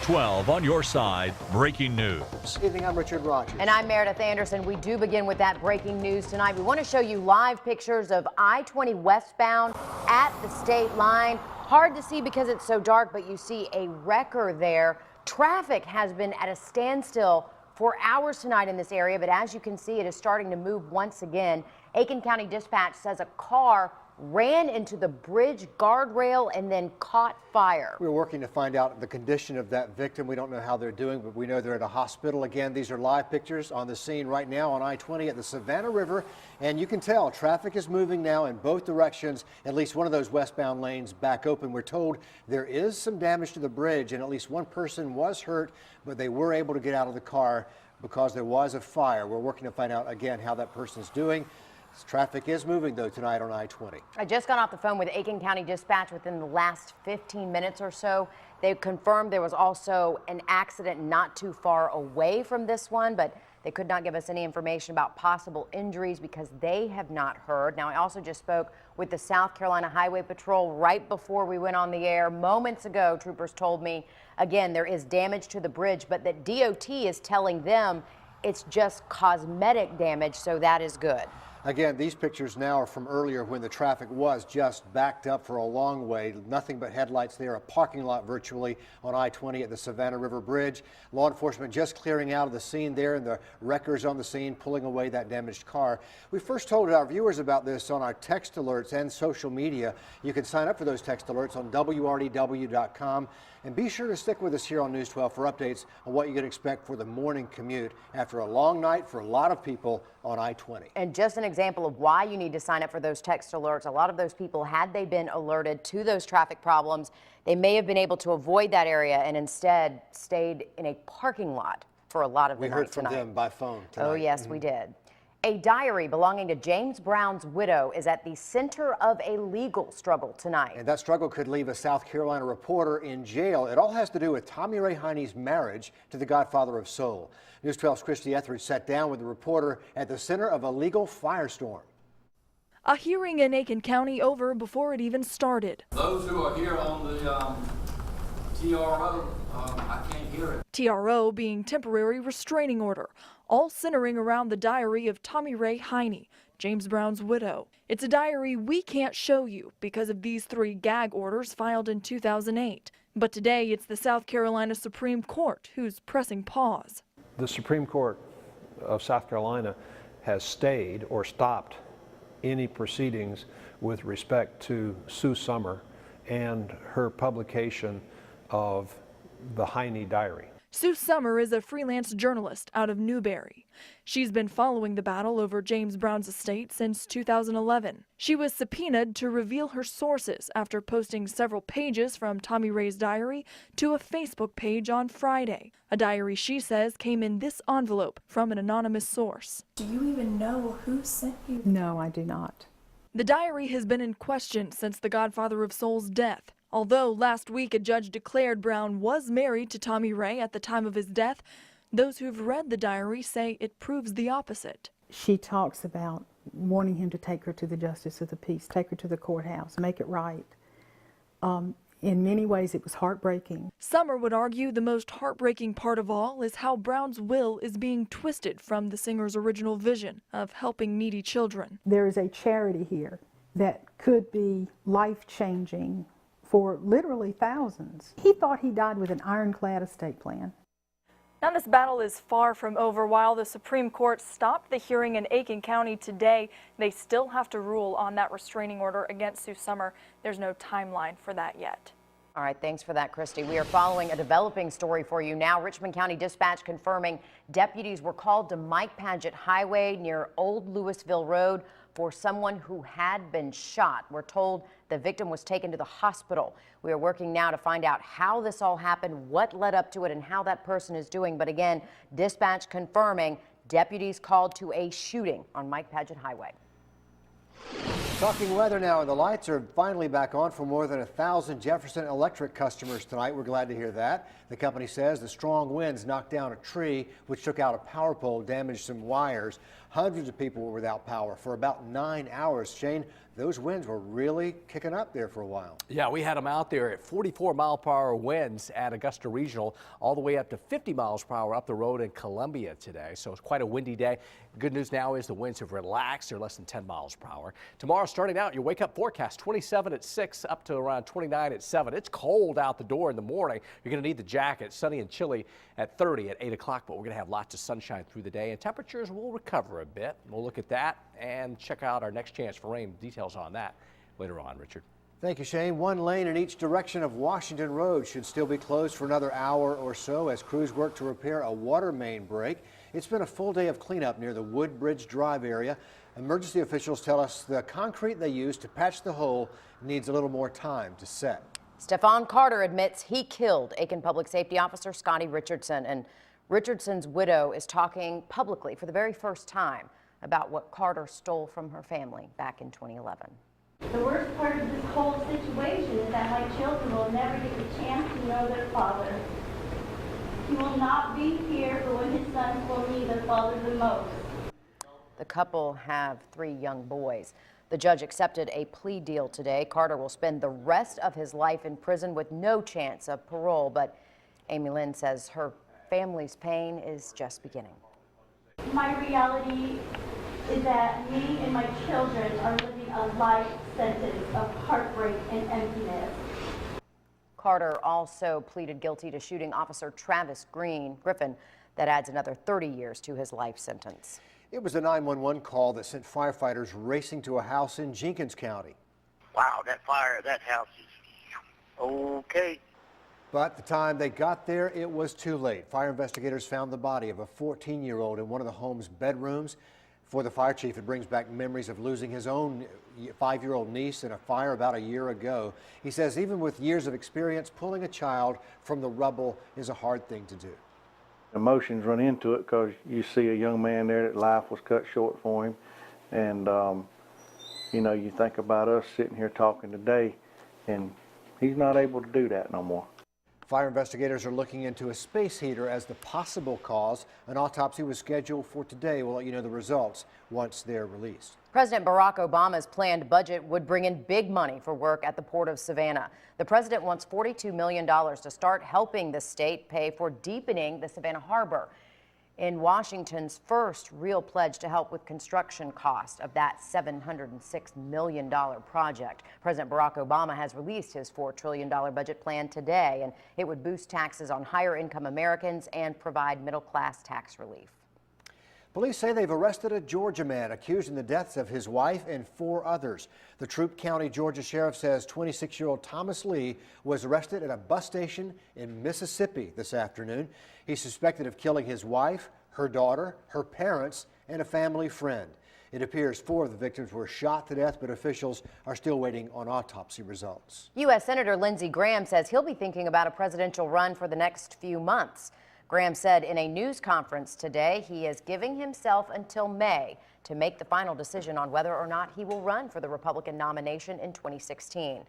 12 on your side, breaking news. Good evening, I'm Richard Rogers. And I'm Meredith Anderson. We do begin with that breaking news tonight. We want to show you live pictures of I-20 westbound at the state line. Hard to see because it's so dark, but you see a wrecker there. Traffic has been at a standstill for hours tonight in this area, but as you can see, it is starting to move once again. Aiken County Dispatch says a car ran into the bridge guardrail and then caught fire. We're working to find out the condition of that victim. We don't know how they're doing, but we know they're at a hospital. Again, these are live pictures on the scene right now on I-20 at the Savannah River, and you can tell traffic is moving now in both directions. At least one of those westbound lanes back open. We're told there is some damage to the bridge, and at least one person was hurt, but they were able to get out of the car because there was a fire. We're working to find out again how that person's doing. Traffic is moving, though, tonight on I-20. I just got off the phone with Aiken County Dispatch within the last 15 minutes or so. They confirmed there was also an accident not too far away from this one, but they could not give us any information about possible injuries because they have not heard. Now, I also just spoke with the South Carolina Highway Patrol right before we went on the air. Moments ago, troopers told me, again, there is damage to the bridge, but that DOT is telling them it's just cosmetic damage, so that is good. Again, these pictures now are from earlier when the traffic was just backed up for a long way. Nothing but headlights there, a parking lot virtually on I-20 at the Savannah River Bridge. Law enforcement just clearing out of the scene there, and the wreckers on the scene pulling away that damaged car. We first told our viewers about this on our text alerts and social media. You can sign up for those text alerts on WRDW.com. And be sure to stick with us here on News 12 for updates on what you can expect for the morning commute after a long night for a lot of people on I-20. And just an example of why you need to sign up for those text alerts. A lot of those people, had they been alerted to those traffic problems, they may have been able to avoid that area and instead stayed in a parking lot for a lot of the night tonight. We heard from them by phone tonight. Oh, yes, we did. A diary belonging to James Brown's widow is at the center of a legal struggle tonight. And that struggle could leave a South Carolina reporter in jail. It all has to do with Tommy Ray Heine's marriage to the godfather of soul. News 12's Christy Etheridge sat down with the reporter at the center of a legal firestorm. A hearing in Aiken County over before it even started. Those who are here on the TRO, I can't hear it. TRO being temporary restraining order, all centering around the diary of Tommy Ray Heine, James Brown's widow. It's a diary we can't show you because of these 3 gag orders filed in 2008. But today it's the South Carolina Supreme Court who's pressing pause. The Supreme Court of South Carolina has stayed or stopped any proceedings with respect to Sue Summer and her publication of the Heine diary. Sue Summer is a freelance journalist out of Newberry. She's been following the battle over James Brown's estate since 2011. She was subpoenaed to reveal her sources after posting several pages from Tommy Ray's diary to a Facebook page on Friday. A diary she says came in this envelope from an anonymous source. Do you even know who sent you? No, I do not. The diary has been in question since the godfather of soul's death. Although last week a judge declared Brown was married to Tommy Ray at the time of his death, those who've read the diary say it proves the opposite. She talks about wanting him to take her to the justice of the peace, take her to the courthouse, make it right. In many ways, it was heartbreaking. Summer would argue the most heartbreaking part of all is how Brown's will is being twisted from the singer's original vision of helping needy children. There is a charity here that could be life-changing for literally thousands. He thought he died with an ironclad estate plan. Now this battle is far from over. While the Supreme Court stopped the hearing in Aiken County today, they still have to rule on that restraining order against Sue Summer. There's no timeline for that yet. All right, thanks for that, Christy. We are following a developing story for you now. Richmond County Dispatch confirming deputies were called to Mike Paget Highway near Old Louisville Road for someone who had been shot. We're told the victim was taken to the hospital. We are working now to find out how this all happened, what led up to it, and how that person is doing. But again, dispatch confirming deputies called to a shooting on Mike Paget Highway. Talking weather now, and the lights are finally back on for more than 1,000 Jefferson Electric customers tonight. We're glad to hear that. The company says the strong winds knocked down a tree, which took out a power pole, damaged some wires. Hundreds of people were without power for about 9 hours. Shane, those winds were really kicking up there for a while. Yeah, we had them out there at 44-mile-per-hour winds at Augusta Regional, all the way up to 50 miles per hour up the road in Columbia today. So it's quite a windy day. Good news now is the winds have relaxed. They're less than 10 miles per hour. Tomorrow, starting out, your wake-up forecast, 27 at 6 up to around 29 at 7. It's cold out the door in the morning. You're going to need the jacket. Sunny and chilly at 30 at 8 o'clock, but we're going to have lots of sunshine through the day, and temperatures will recover a bit. We'll look at that and check out our next chance for rain. Details on that later on, Richard. Thank you, Shane. One lane in each direction of Washington Road should still be closed for another hour or so as crews work to repair a water main break. It's been a full day of cleanup near the Woodbridge Drive area. Emergency officials tell us the concrete they used to patch the hole needs a little more time to set. Stephon Carter admits he killed Aiken Public Safety Officer Scotty Richardson, and Richardson's widow is talking publicly for the very first time about what Carter stole from her family back in 2011. The worst part of this whole situation is that my children will never get the chance to know their father. He will not be here for when his sons will need their father the most. The couple have 3 young boys. The judge accepted a plea deal today. Carter will spend the rest of his life in prison with no chance of parole, but Amy Lynn says her family's pain is just beginning. My reality is that me and my children are living a life sentence of heartbreak and emptiness. Carter also pleaded guilty to shooting Officer Travis Griffin. That adds another 30 years to his life sentence. It was a 911 call that sent firefighters racing to a house in Jenkins County. Wow, that fire at that house is okay. But the time they got there, it was too late. Fire investigators found the body of a 14-year-old in one of the home's bedrooms. For the fire chief, it brings back memories of losing his own 5-year-old niece in a fire about a year ago. He says even with years of experience, pulling a child from the rubble is a hard thing to do. Emotions run into it because you see a young man there that life was cut short for him. And, you know, you think about us sitting here talking today, and he's not able to do that no more. Fire investigators are looking into a space heater as the possible cause. An autopsy was scheduled for today. We'll let you know the results once they're released. President Barack Obama's planned budget would bring in big money for work at the Port of Savannah. The president wants $42 million to start helping the state pay for deepening the Savannah Harbor. In Washington's first real pledge to help with construction cost of that $706 million project. President Barack Obama has released his $4 trillion budget plan today, and it would boost taxes on higher income Americans and provide middle class tax relief. Police say they've arrested a Georgia man accused in the deaths of his wife and 4 others. The Troup County, Georgia sheriff says 26-year-old Thomas Lee was arrested at a bus station in Mississippi this afternoon. He's suspected of killing his wife, her daughter, her parents, and a family friend. It appears 4 of the victims were shot to death, but officials are still waiting on autopsy results. U.S. Senator Lindsey Graham says he'll be thinking about a presidential run for the next few months. Graham said in a news conference today he is giving himself until May to make the final decision on whether or not he will run for the Republican nomination in 2016.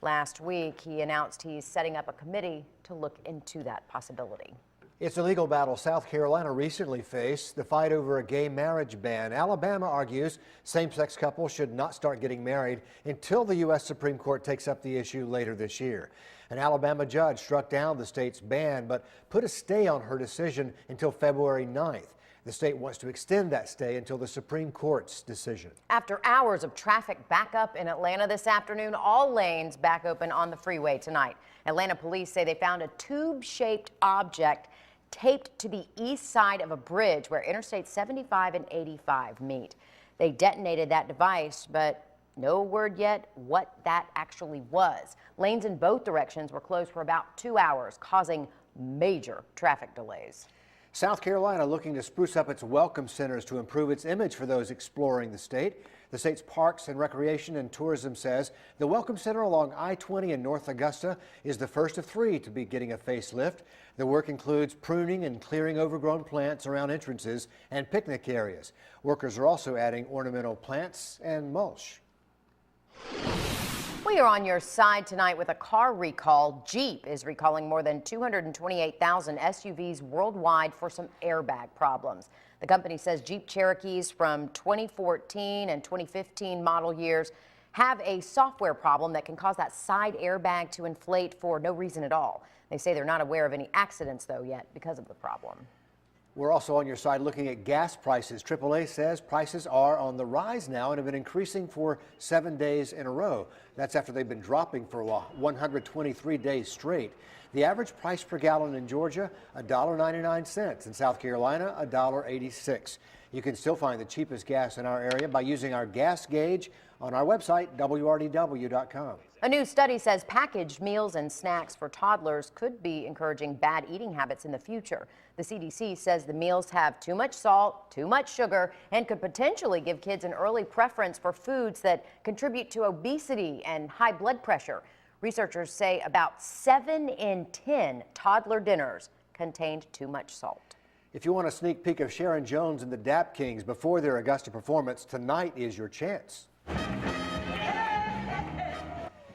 Last week, he announced he's setting up a committee to look into that possibility. It's a legal battle South Carolina recently faced, the fight over a gay marriage ban. Alabama argues same-sex couples should not start getting married until the U.S. Supreme Court takes up the issue later this year. An Alabama judge struck down the state's ban, but put a stay on her decision until February 9th. The state wants to extend that stay until the Supreme Court's decision. After hours of traffic backup in Atlanta this afternoon, all lanes back open on the freeway tonight. Atlanta police say they found a tube-shaped object taped to the east side of a bridge where Interstate 75 and 85 meet. They detonated that device, but no word yet what that actually was. Lanes in both directions were closed for about 2 hours, causing major traffic delays. South Carolina looking to spruce up its welcome centers to improve its image for those exploring the state. The state's Parks and Recreation and Tourism says the Welcome Center along I-20 in North Augusta is the first of 3 to be getting a facelift. The work includes pruning and clearing overgrown plants around entrances and picnic areas. Workers are also adding ornamental plants and mulch. We are on your side tonight with a car recall. Jeep is recalling more than 228,000 SUVs worldwide for some airbag problems. The company says Jeep Cherokees from 2014 and 2015 model years have a software problem that can cause that side airbag to inflate for no reason at all. They say they're not aware of any accidents, though, yet because of the problem. We're also on your side looking at gas prices. AAA says prices are on the rise now and have been increasing for 7 days in a row. That's after they've been dropping for 123 days straight. The average price per gallon in Georgia, $1.99. In South Carolina, $1.86. You can still find the cheapest gas in our area by using our gas gauge on our website, WRDW.com. A new study says packaged meals and snacks for toddlers could be encouraging bad eating habits in the future. The CDC says the meals have too much salt, too much sugar, and could potentially give kids an early preference for foods that contribute to obesity and high blood pressure. Researchers say about 7 in 10 toddler dinners contained too much salt. If you want a sneak peek of Sharon Jones and the Dap Kings before their Augusta performance, tonight is your chance.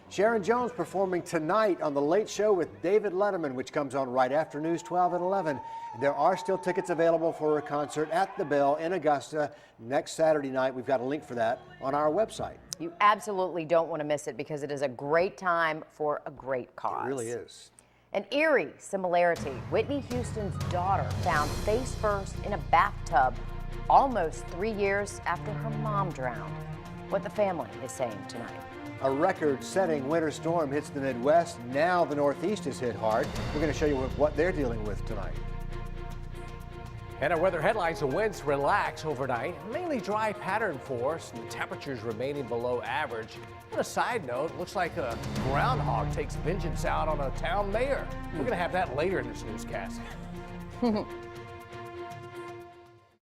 Sharon Jones performing tonight on The Late Show with David Letterman, which comes on right after News 12 at 11. There are still tickets available for her concert at the Bell in Augusta next Saturday night. We've got a link for that on our website. You absolutely don't want to miss it because it is a great time for a great cause. It really is. An eerie similarity. Whitney Houston's daughter found face first in a bathtub almost 3 years after her mom drowned. What the family is saying tonight. A record-setting winter storm hits the Midwest. Now the Northeast is hit hard. We're going to show you what they're dealing with tonight. And our weather headlines: the winds relax overnight, mainly dry pattern for us, and the temperatures remaining below average. On a side note, looks like a groundhog takes vengeance out on a town mayor. We're going to have that later in this newscast.